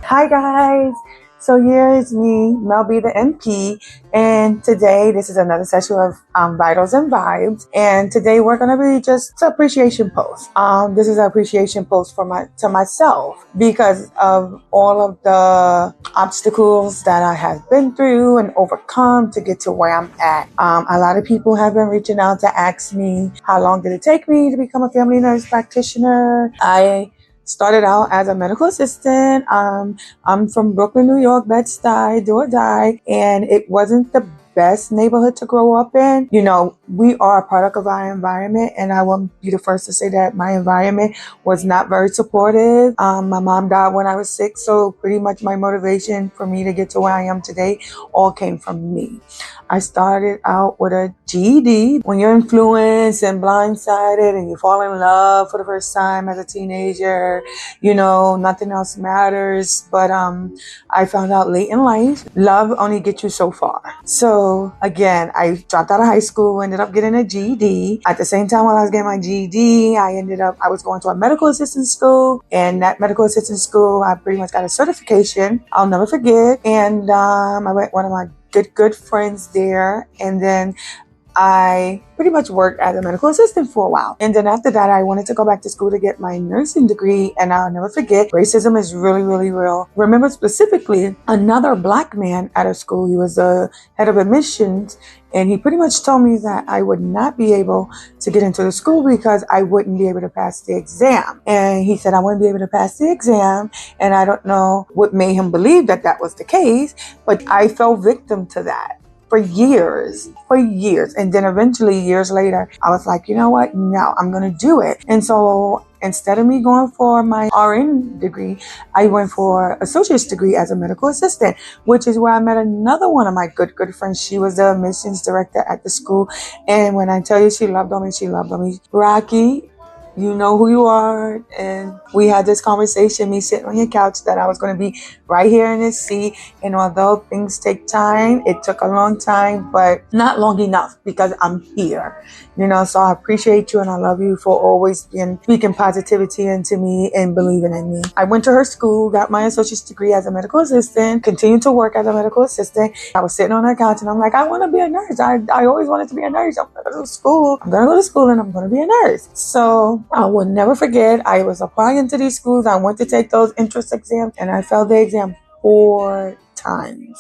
Hi guys! So here is me, Mel B the MP, and today this is another session of Vitals and Vibes. And today we're gonna be just an appreciation post. This is an appreciation post for myself because of all of the obstacles that I have been through and overcome to get to where I'm at. A lot of people have been reaching out to ask me how long did it take me to become a family nurse practitioner. I started out as a medical assistant. I'm from Brooklyn, New York, Bed-Stuy, do or die, and it wasn't the best neighborhood to grow up in. You know, we are a product of our environment, and I will be the first to say that my environment was not very supportive. My mom died when I was 6, so pretty much my motivation for me to get to where I am today all came from me. I started out with a GED. When you're influenced and blindsided and you fall in love for the first time as a teenager, you know, nothing else matters. But I found out late in life, love only gets you so far. So again, I dropped out of high school, ended up getting a GED. At the same time while I was getting my GED, I was going to a medical assistant school, and that medical assistant school, I pretty much got a certification. I'll never forget. And I met one of my good friends there, and then I pretty much worked as a medical assistant for a while. And then after that, I wanted to go back to school to get my nursing degree. And I'll never forget, racism is really, really real. Remember specifically another black man at a school. He was the head of admissions. And he pretty much told me that I would not be able to get into the school because I wouldn't be able to pass the exam. And he said I wouldn't be able to pass the exam. And I don't know what made him believe that that was the case, but I fell victim to that for years. And then eventually years later, I was like, you know what? No, I'm going to do it. And so instead of me going for my RN degree, I went for associate's degree as a medical assistant, which is where I met another one of my good friends. She was the admissions director at the school. And when I tell you she loved on me, Rocky, you know who you are. And we had this conversation, me sitting on your couch, that I was going to be right here in this seat. And although things take time, it took a long time, but not long enough because I'm here, you know. So I appreciate you and I love you for always speaking positivity into me and believing in me. I went to her school, got my associate's degree as a medical assistant, continued to work as a medical assistant. I was sitting on her couch and I'm like, I want to be a nurse. I always wanted to be a nurse. I'm going to go to school. I'm going to go to school and I'm going to be a nurse. So I will never forget, I was applying to these schools. I went to take those entrance exams and I failed the exam 4 times.